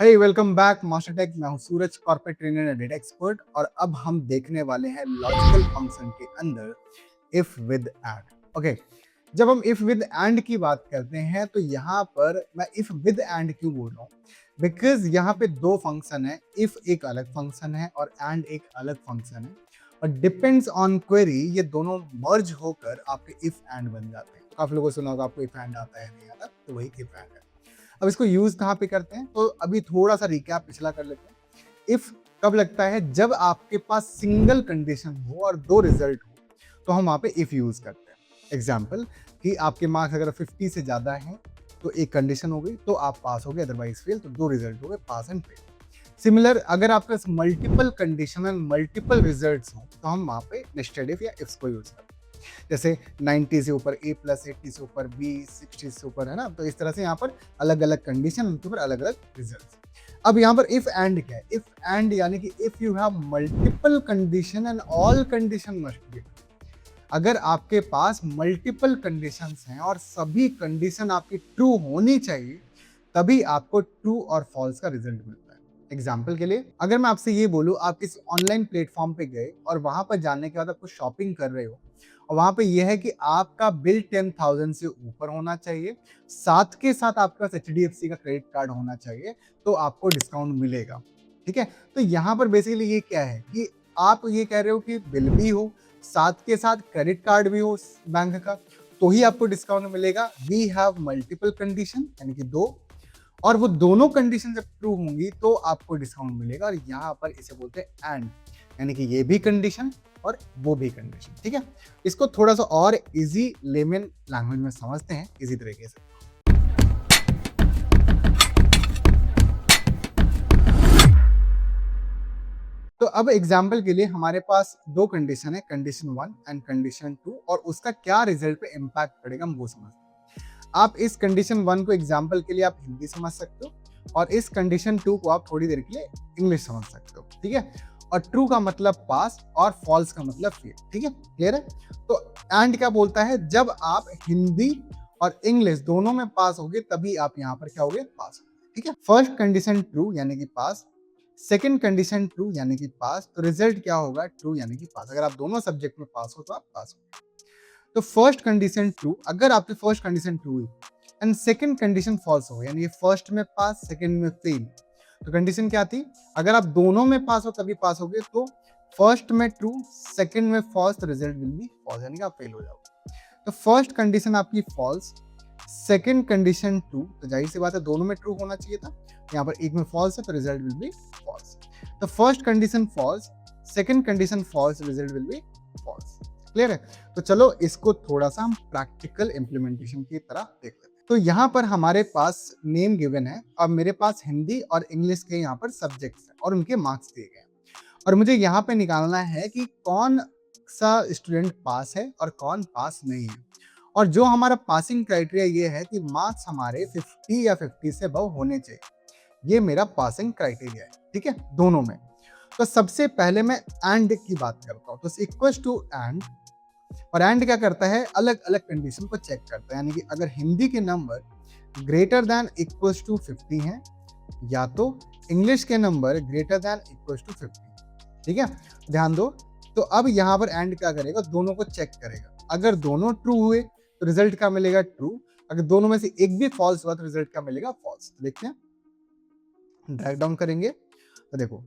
हे welcome back master tech. मैं हूं Suraj, corporate trainer and data expert. और अब हम देखने वाले हैं लॉजिकल फंक्शन के अंदर इफ विद एंड। ओके, जब हम इफ विद एंड की बात करते हैं तो यहाँ पर मैं इफ विद एंड क्यों बोल रहा हूँ, बिकॉज यहाँ पे दो फंक्शन है। इफ एक अलग फंक्शन है और एंड एक अलग फंक्शन है, और डिपेंड्स ऑन क्वेरी ये दोनों मर्ज होकर आपके इफ एंड बन जाते हैं। काफी लोगों को सुना होगा आपको इफ एंड आता है, नहीं आता, तो वही इफ एंड है। अब इसको यूज कहाँ पे करते हैं, तो अभी थोड़ा सा रिकैप पिछला कर लेते हैं। इफ कब लगता है, जब आपके पास सिंगल कंडीशन हो और दो रिजल्ट हो, तो हम वहां पे इफ यूज करते हैं। एग्जाम्पल कि आपके मार्क्स अगर 50 से ज्यादा हैं तो एक कंडीशन हो गई तो आप पास हो गए, अदरवाइज फेल, तो दो रिजल्ट हो गए, पास एंड फेल। सिमिलर अगर आपके पास multiple condition and multiple results हो तो हम वहां पे नेस्टेड इफ या इफ्स को यूज करते हैं। जैसे 90 से ऊपर A प्लस, 80 से ऊपर B, 60 से ऊपर, है ना। तो इस तरह से यहाँ पर अलग अलग कंडीशन, उनके ऊपर अलग अलग रिजल्ट। अब यहाँ पर इफ एंड क्या है? इफ एंड यानी कि if you have multiple condition and all condition must be. अगर आपके पास मल्टीपल कंडीशंस हैं और सभी कंडीशन आपकी ट्रू होनी चाहिए, तभी आपको ट्रू और फॉल्स का रिजल्ट मिलता है। एग्जाम्पल के लिए अगर मैं आपसे ये बोलूँ, आप किसी ऑनलाइन प्लेटफॉर्म पे गए और वहां पर जाने के बाद आप कुछ शॉपिंग कर रहे हो, और वहां पे यह है कि आपका बिल 10,000 से ऊपर होना चाहिए, साथ के साथ आपके पास HDFC का क्रेडिट कार्ड होना चाहिए, तो आपको डिस्काउंट मिलेगा। ठीक है, तो यहाँ पर बेसिकली ये क्या है कि आप ये कह रहे हो कि बिल भी हो, साथ के साथ क्रेडिट कार्ड भी हो बैंक का, तो ही आपको डिस्काउंट मिलेगा। वी हैव मल्टीपल कंडीशन यानी कि दो, और वो दोनों कंडीशन जब ट्रू होंगी तो आपको डिस्काउंट मिलेगा। और यहाँ पर इसे बोलते हैं एंड, यानी कि ये भी कंडीशन और वो भी कंडीशन। ठीक है, इसको थोड़ा सा और इजी लेमन लैंग्वेज में समझते हैं इसी तरीके से। तो अब एग्जाम्पल के लिए हमारे पास दो कंडीशन है, कंडीशन 1 एंड कंडीशन 2, और उसका क्या रिजल्ट पे इम्पैक्ट पड़ेगा हम वो समझते हैं। आप इस कंडीशन 1 को एग्जाम्पल के लिए आप हिंदी समझ सकते हो, और इस कंडीशन 2 को आप थोड़ी देर के लिए इंग्लिश समझ सकते हो। ठीक है, और ट्रू का मतलब पास और फॉल्स का मतलब फेल। ठीक है, क्लियर है। तो एंड क्या बोलता है, जब आप हिंदी और इंग्लिश दोनों में पास होगे तभी आप यहाँ पर क्या होगे, पास होगे। ठीक है, फर्स्ट कंडीशन ट्रू यानी कि पास, सेकंड कंडीशन ट्रू यानी कि पास, तो रिजल्ट क्या होगा, ट्रू यानी कि पास। अगर आप दोनों सब्जेक्ट में पास हो तो आप पास हो। तो फर्स्ट कंडीशन ट्रू, अगर आपकी फर्स्ट कंडीशन ट्रू हुई एंड सेकंड कंडीशन फॉल्स हो, यानी फर्स्ट में पास सेकंड में फेल, तो कंडीशन क्या थी, अगर आप दोनों में पास हो तभी पास होगे, तो फर्स्ट में ट्रू सेकंड में फॉल्स, तो रिजल्ट विल बी फॉल्स, यानी कि आप फेल हो जाओगे। तो फर्स्ट कंडीशन आपकी फॉल्स, सेकंड कंडीशन ट्रू, तो जाहिर सी बात है दोनों में ट्रू होना चाहिए था, यहाँ पर एक में फॉल्स है तो रिजल्ट विल बी फॉल्स। तो first condition false, second condition false, result will be false. Clear है। तो चलो इसको थोड़ा सा हम प्रैक्टिकल इंप्लीमेंटेशन की तरह देख लेते हैं। तो यहाँ पर हमारे पास नेम गिवन है और मेरे पास हिंदी और इंग्लिश के यहाँ पर सब्जेक्ट्स हैं और उनके मार्क्स दिए गए हैं, और मुझे यहाँ पे निकालना है कि कौन सा स्टूडेंट पास है और कौन पास नहीं है। और जो हमारा पासिंग क्राइटेरिया ये है कि मार्क्स हमारे 50 या 50 से अबव होने चाहिए, ये मेरा पासिंग क्राइटेरिया है। ठीक है, दोनों में। तो सबसे पहले मैं एंड की बात करता हूँ, तो इक्वल टू एंड, और एंड क्या करता है, अलग अलग कंडीशन को चेक करता है। यानी कि अगर हिंदी के number greater than equal to 50 हैं, या तो इंग्लिश के number greater than equal to 50। ठीक है, ध्यान दो। तो अब यहाँ पर एंड क्या करेगा, दोनों को चेक करेगा। अगर दोनों ट्रू हुए तो रिजल्ट क्या मिलेगा, ट्रू। अगर दोनों में से एक भी फॉल्स हुआ तो रिजल्ट क्या मिलेगा, फॉल्स। तो देखते हैं, ड्रैग डाउन करेंगे तो देखो,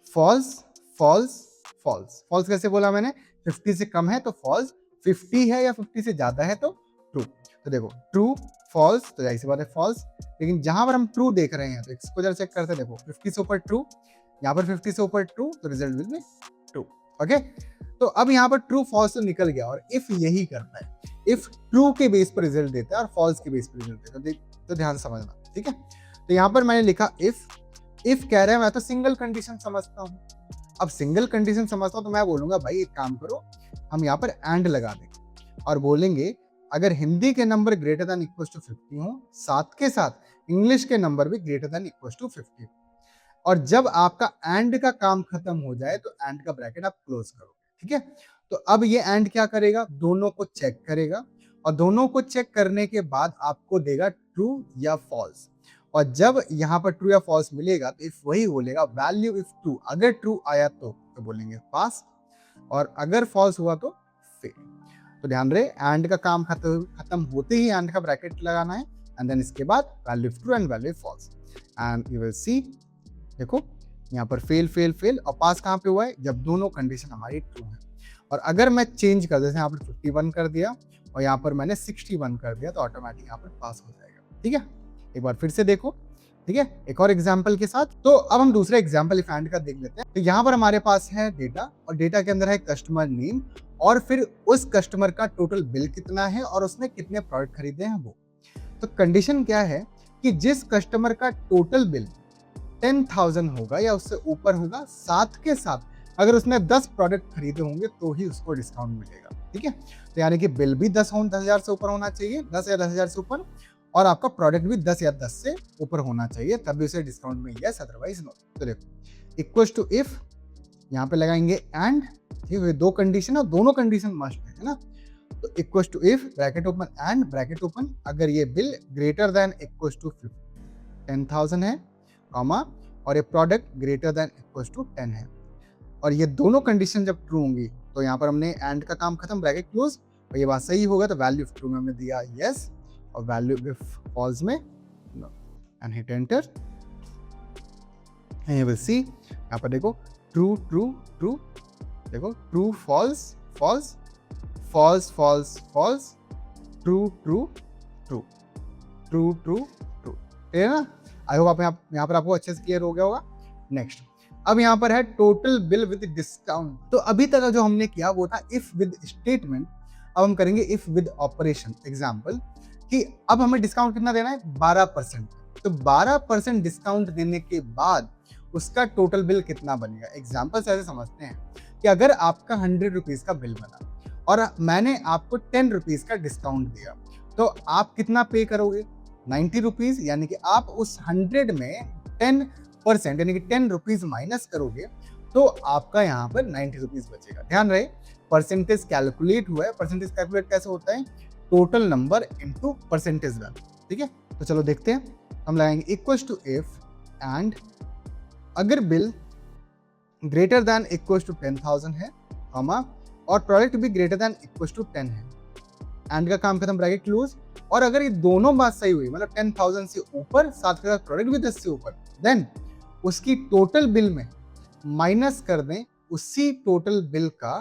फॉल्स फॉल्स फॉल्स। फॉल्स कैसे बोला मैंने, 50 से कम है तो फॉल्स, 50 है या 50 से ज्यादा है तो ट्रू। तो देखो ट्रू फॉल्स, तो जाहिर सी बात है फॉल्स। लेकिन जहां पर हम ट्रू देख रहे हैं तो इसको जरा चेक करते हैं। देखो 50 से ऊपर ट्रू, यहाँ पर 50 से ऊपर ट्रू, तो result will be true. Okay, तो अब यहाँ पर ट्रू फॉल्स तो निकल गया, और इफ यही करता है, इफ ट्रू के बेस पर रिजल्ट देता है और फॉल्स के बेस पर रिजल्ट देता है, तो ध्यान समझना। ठीक है, तो यहाँ पर मैंने लिखा इफ कह रहे हैं, मैं तो सिंगल कंडीशन समझता हूँ। अब सिंगल कंडीशन समझता हूँ तो मैं बोलूंगा भाई एक काम करो, हम यहाँ पर एंड लगा देंगे और बोलेंगे अगर हिंदी के number greater than equal to 50 हो, साथ के साथ इंग्लिश के नंबर भी ग्रेटर देन इक्वल टू 50, और जब आपका एंड का काम खत्म हो जाए तो एंड का ब्रैकेट आप क्लोज करोगे। ठीक है, तो अब ये एंड क्या करेगा, दोनों को चेक करेगा, और दोनों को चेक करने के बाद आपको देगा ट्रू या फॉल्स। और जब यहाँ पर ट्रू या फॉल्स मिलेगा तो इफ वही बोलेगा वैल्यू इफ ट्रू, अगर ट्रू आया तो बोलेंगे पास, और अगर फॉल्स हुआ तो फेल। तो ध्यान रहे एंड का काम खत्म होते ही एंड का ब्रैकेट लगाना है, एंड देन इसके बाद value if true and value if false, and you will see. देखो यहाँ पर फेल फेल फेल, और पास कहाँ पे हुआ है, जब दोनों कंडीशन हमारी ट्रू है। और अगर मैं चेंज कर देता यहाँ पर 51 कर दिया और यहाँ पर मैंने 61 कर दिया तो ऑटोमेटिक यहाँ पर पास हो जाएगा। ठीक है, एक बार फिर से देखो। ठीक है, एक और एग्जाम्पल के साथ। तो अब हम दूसरे एग्जाम्पल इफ एंड का देख लेते हैं। तो यहाँ पर हमारे पास है डेटा, और डेटा के अंदर है कस्टमर नेम, और फिर उस कस्टमर का टोटल बिल कितना है और उसने कितने प्रोडक्ट खरीदे हैं वो। तो कंडीशन क्या है कि जिस कस्टमर का टोटल बिल 10,000 होगा या उससे ऊपर होगा, साथ के साथ अगर उसने 10 प्रोडक्ट खरीदे होंगे तो ही उसको डिस्काउंट मिलेगा। ठीक है, तो यानी कि बिल भी 10,000 से ऊपर होना चाहिए, 10 या 10,000 से ऊपर, और आपका प्रोडक्ट भी 10 या 10 से ऊपर होना चाहिए, तभी उसे डिस्काउंट में यस, अदरवाइज नो। तो देखो इक्वल टू इफ, यहाँ पे लगाएंगे एंड, ठीक है, दो कंडीशन और दोनों कंडीशन मस्ट है ना। तो equal to if bracket open and bracket open, अगर ये bill greater than equal to 10,000 है, कॉमा, और ये product greater than equal to 10 है, और ये दोनों कंडीशन जब ट्रू होंगी तो यहाँ पर हमने एंड का काम खत्म, ब्रैकेट क्लोज, और ये बात सही होगा तो वैल्यू ऑफ ट्रू में हमने दिया यस, और वैल्यू ऑफ फॉल्स में no, and hit enter, and you will see. यहाँ पर देखो ट्रू ट्रू ट्रू, देखो true false false, false false false, true true true, true true true. ठीक है ना, आई होप आप यहाँ पर आपको अच्छे से क्लियर हो गया होगा। नेक्स्ट, अब यहाँ पर है टोटल बिल विद डिस्काउंट। तो अभी तक जो हमने किया वो था इफ विद स्टेटमेंट, अब हम करेंगे इफ विद ऑपरेशन। एग्जाम्पल कि अब हमें डिस्काउंट कितना देना है, 12%। तो 12% डिस्काउंट देने के बाद उसका टोटल बिल कितना बनेगा। एग्जाम्पल से ऐसे समझते हैं कि अगर आपका 100 रुपीज का बिल बना और मैंने आपको 10 रुपीज का डिस्काउंट दिया, तो आप कितना पे करोगे, 90 रुपीज, यानी कि आप उस 100 में 10% यानी कि 10 रुपीज माइनस करोगे तो आपका यहाँ पर 90 रुपीज बचेगा। ध्यान रहे परसेंटेज कैलकुलेट हुआ है, परसेंटेज कैलकुलेट कैसे होता है, total number into percentage value. ठीक है, तो चलो देखते हैं, हम लगाएंगे इक्वल टू इफ एंड, अगर bill greater than equal to 10,000 है, कॉमा, और प्रोडक्ट भी ग्रेटर देन इक्वल टू 10 है, एंड का काम खत्म, ब्रैकेट क्लोज, और अगर ये दोनों बात सही हुई, मतलब 10,000 से ऊपर, साथ के साथ प्रोडक्ट भी 10 से ऊपर, देन उसकी टोटल बिल में माइनस कर दें उसी टोटल बिल का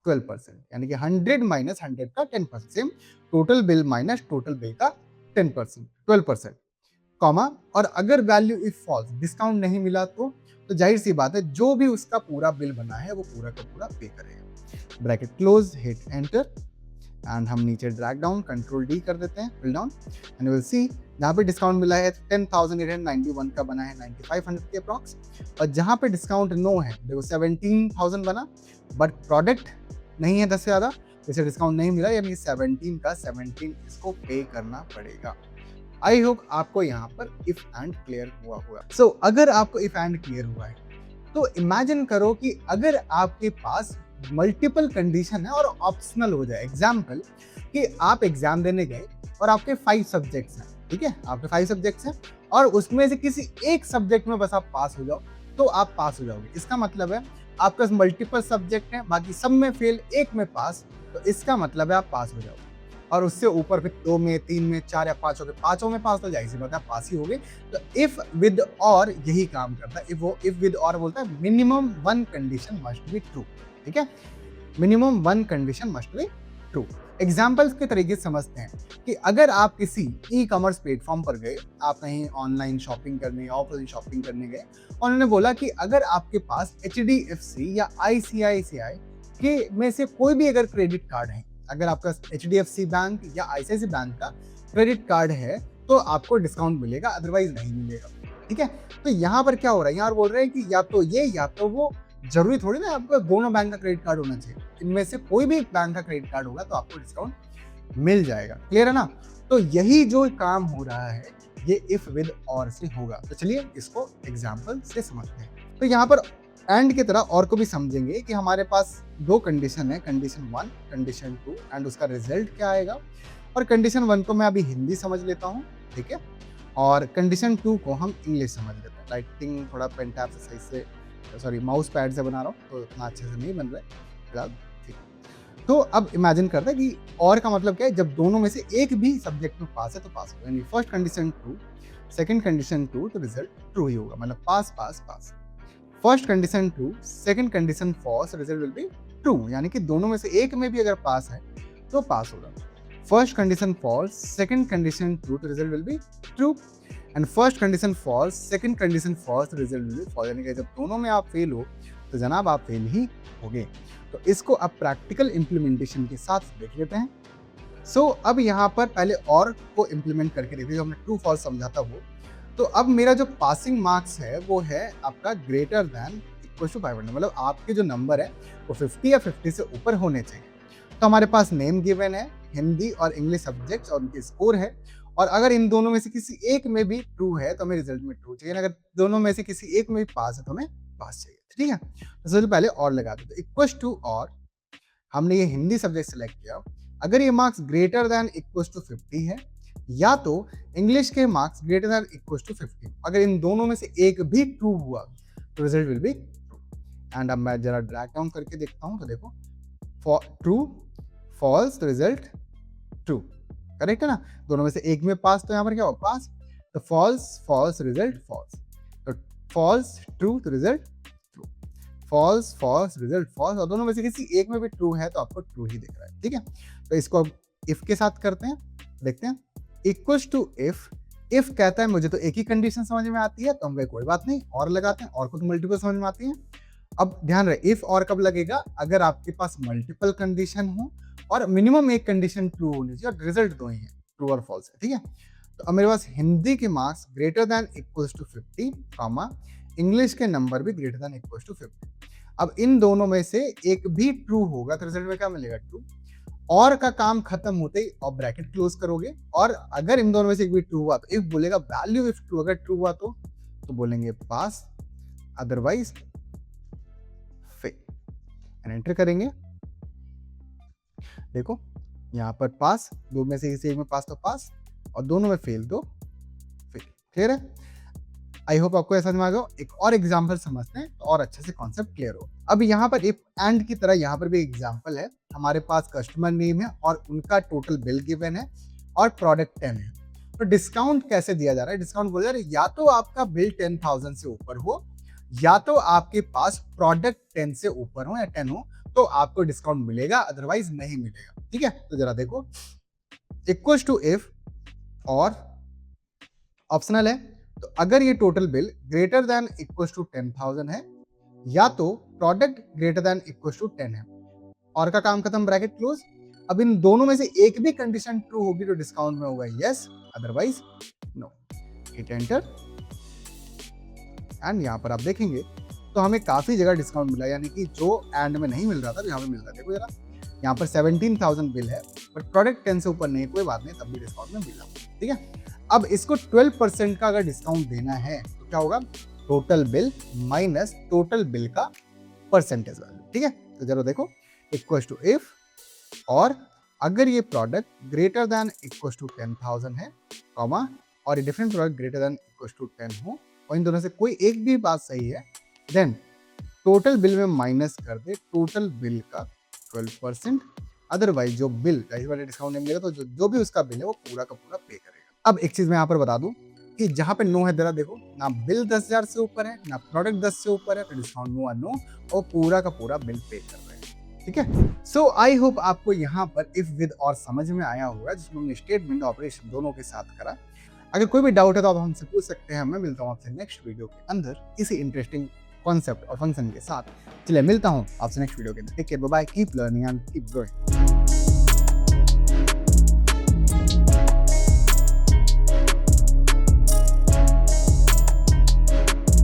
12%, यानी कि 100 माइनस 100 का 10%, same total bill minus total bill का 10%, 12%, कॉमा, और अगर वैल्यू इफ फॉल्स, डिस्काउंट नहीं मिला तो जाहिर सी बात है जो भी उसका पूरा बिल बना है वो पूरा का पूरा पे करेगा। Bracket close, hit enter, and हम नीचे ड्रैग डाउन कंट्रोल डी कर देते हैं, fill down, and will see जहाँ पे डिस्काउंट मिला है 10,891 का बना है 9,500 के अप्रॉक्स, और जहाँ पे डिस्काउंट नो है, देखो 17,000 बना, बट प्रोडक्ट नहीं है 10 से ज़्यादा, इसे डिस्काउंट नहीं मिला, यानी 17 का 17 इसको पे करना पड़ेगा। आई होप आपको यहाँ पर इफ एंड क्लियर हुआ होगा। सो अगर आपको इफ एंड क्लियर हुआ है तो इमेजिन करो कि अगर आपके पास मल्टीपल कंडीशन है और ऑप्शनल हो जाए। एग्जाम्पल कि आप एग्जाम देने गए और आपके 5 सब्जेक्ट्स हैं, ठीक है, आपके 5 सब्जेक्ट्स हैं और उसमें से किसी एक सब्जेक्ट में बस आप पास हो जाओ तो आप पास हो जाओगे। इसका मतलब है आपके पास मल्टीपल सब्जेक्ट हैं, बाकी सब में फेल, एक में पास, तो इसका मतलब है आप पास हो जाओगे। और उससे ऊपर फिर 2 में, 3 में, 4 या 5 हो गए, 5 में पास तो जाहिर सी बात है आप पास ही हो गए। तो इफ विद और यही काम करता है। इफ विद और बोलता है minimum 1 condition must be true, ठीक है, minimum 1 condition must be true. Examples के तरीके से समझते हैं कि अगर आप किसी ई कॉमर्स प्लेटफॉर्म पर गए, आप कहीं ऑनलाइन शॉपिंग करने या ऑफलाइन शॉपिंग करने गए, और उन्होंने बोला कि अगर आपके पास HDFC या ICICI के में से कोई भी अगर क्रेडिट कार्ड है, अगर आपका HDFC बैंक या ICICI बैंक का क्रेडिट कार्ड है तो आपको डिस्काउंट मिलेगा, अदरवाइज नहीं मिलेगा, ठीक है। तो यहाँ पर क्या हो रहा है, यहाँ बोल रहे हैं कि या तो ये या तो वो, जरूरी थोड़ी ना आपको दोनों बैंक का क्रेडिट कार्ड होना चाहिए, इनमें से कोई भी बैंक का क्रेडिट कार्ड होगा तो आपको डिस्काउंट मिल जाएगा। क्लियर है ना। तो यही जो काम हो रहा है ये इफ विद और से होगा। तो चलिए इसको एग्जाम्पल से समझते हैं। तो यहाँ पर एंड की तरह और को भी समझेंगे कि हमारे पास 2 कंडीशन है, कंडीशन 1, कंडीशन 2, एंड उसका रिजल्ट क्या आएगा। और कंडीशन 1 को मैं अभी हिंदी समझ लेता हूँ, ठीक है। और कंडीशन 2 को हम इंग्लिश समझ लेते हैं। राइटिंग थोड़ा पेन टैब से सही से, सॉरी माउस पैड से बना रहा हूँ तो इतना अच्छे से नहीं बन रहा है फिलहाल, ठीक। तो अब इमेजिन करते हैं कि और का मतलब क्या है, जब दोनों में से एक भी सब्जेक्ट में पास है तो पास होगा, यानी first condition true, second condition true, तो रिजल्ट ट्रू ही होगा, मतलब pass pass pass. First condition true, second condition false, result will be true, यानी कि दोनों में से एक में भी अगर पास है तो पास होगा। First condition false, second condition true, तो result will be true, and first condition false, second condition false, तो रिजल्ट विल बी फॉल्स, यानी कि जब दोनों में आप फेल हो तो जनाब आप फेल ही होगे। तो इसको अब प्रैक्टिकल इंप्लीमेंटेशन के साथ देख लेते हैं। सो अब यहाँ पर पहले और को इम्प्लीमेंट करके देखिए, जो हमने ट्रू फॉल्स समझा था वो। तो अब मेरा जो पासिंग मार्क्स है वो है आपका ग्रेटर दैन इक्वल टू 500, मतलब आपके जो नंबर है वो 50 या 50 से ऊपर होने चाहिए। तो हमारे पास नेम गिवन है, हिंदी और इंग्लिश सब्जेक्ट्स और उनके स्कोर है, और अगर इन दोनों में से किसी एक में भी ट्रू है तो हमें रिजल्ट में ट्रू चाहिए, अगर दोनों में से किसी एक में भी पास है तो हमें पास चाहिए, ठीक है। तो सबसे पहले और लगा दो, इक्वल टू और, हमने ये हिंदी सब्जेक्ट सेलेक्ट किया, अगर ये marks greater than equal to 50 है, या तो इंग्लिश के marks greater than equal to 50, अगर इन दोनों में से एक भी ट्रू हुआ तो result will be true. And अब मैं जरा ड्रैग डाउन करके देखता हूँ, तो देखो ट्रू फॉल्स, तो रिजल्ट ट्रू, करेक्ट है ना। दोनों में से एक में पास, तो यहाँ पर क्या होगा पास, तो फॉल्स फॉल्स रिजल्ट फॉल्स, तो फॉल्स ट्रू तो result true, false false result false, और दोनों में से किसी एक में भी ट्रू है तो आपको ट्रू ही दिख रहा है, ठीक है। तो इसको अब इफ के साथ करते हैं, देखते हैं। इक्वल्स टू इफ कहता है मुझे तो एक ही कंडीशन समझ में आती है तो हम कोई बात नहीं और लगाते हैं, और को तो मल्टीपल समझ में आती है। अब ध्यान रहे, इफ और कब लगेगा, अगर आपके पास मल्टीपल कंडीशन हो और मिनिमम एक कंडीशन ट्रू होनी चाहिए और रिजल्ट दो ही है, ट्रू और फॉल्स है, ठीक है। तो अब मेरे पास हिंदी के marks greater than equals to 50, comma English के नंबर भी ग्रेटर दैन इक्वल्स टू 50। अब इन दोनों में से एक भी ट्रू होगा तो रिजल्ट में क्या मिलेगा ट्रू, और का काम खत्म होते ही और ब्रैकेट क्लोज करोगे, और अगर इन दोनों में से एक भी ट्रू हुआ तो इफ बोलेगा वैल्यू इफ ट्रू, अगर ट्रू हुआ तो बोलेंगे पास, अदरवाइज फेल, एंड एंटर करेंगे। देखो यहाँ पर पास, दो में से किसी एक में पास तो पास, और दोनों में फेल तो फेल, क्लियर है। आई होप आपको ऐसा समझ आ गया। एक और एग्जांपल समझते हैं तो और अच्छे से कॉन्सेप्ट क्लियर हो। अब यहाँ पर इफ एंड की तरह यहाँ पर भी एग्जांपल है, हमारे पास कस्टमर नेम है और उनका टोटल बिल गिवन है और प्रोडक्ट 10 है। तो डिस्काउंट कैसे दिया जा रहा है, डिस्काउंट बोल रहा है या तो आपका बिल 10,000 से ऊपर हो, या तो आपके पास प्रोडक्ट 10 से ऊपर हो या 10 हो तो आपको डिस्काउंट मिलेगा, अदरवाइज नहीं मिलेगा, ठीक है। तो जरा देखो, इक्वल टू इफ और ऑप्शनल है, तो अगर ये total bill greater than equal to 10,000 है, या तो product greater than equal to 10 है, और का काम खत्म, ब्रैकेट क्लोज। अब इन दोनों में से एक भी कंडीशन ट्रू होगी तो डिस्काउंट में होगा yes, otherwise no, hit enter. And यहाँ पर आप देखेंगे तो हमें काफी जगह डिस्काउंट मिला, यानी कि जो एंड में नहीं मिल रहा था यहाँ पे मिल रहा है। देखो जरा, यहाँ पर 17,000 बिल है बट प्रोडक्ट 10 से ऊपर नहीं, कोई बात नहीं, तब भी डिस्काउंट में मिला, ठीक है। अब इसको 12% का अगर डिस्काउंट देना है तो क्या होगा, total bill minus total bill का परसेंटेज वैल्यू, ठीक है। तो जरा देखो, इक्वल टू इफ और अगर ये product greater than equal to 10,000 है, कॉमा और ये different product greater than equal to 10 हो, और इन दोनों से कोई एक भी बात सही है, देन टोटल बिल में माइनस कर दे टोटल बिल का 12%, अदरवाइज जो बिल वाले डिस्काउंट नहीं मिलेगा तो जो भी उसका बिल है वो पूरा का पूरा पे करेगा। अब एक चीज मैं यहाँ पर बता दूं कि जहां पे नो है, जरा देखो ना बिल 10,000 से ऊपर है ना प्रोडक्ट 10 से ऊपर है, तो डिस्काउंट नो और पूरा का पूरा बिल पे कर रहे हैं, ठीक है। सो आई होप आपको यहाँ पर इफ विद और समझ में आया होगा, जिसमें हमने स्टेटमेंट ऑपरेशन दोनों के साथ करा। अगर कोई भी डाउट है तो आप हमसे पूछ सकते हैं। मैं मिलता हूँ आपसे नेक्स्ट वीडियो के अंदर इसी इंटरेस्टिंग कॉन्सेप्ट और फंक्शन के साथ। चलिए मिलता हूँ आपसे नेक्स्ट वीडियो के अंदर। Take care, bye bye, keep learning and keep growing.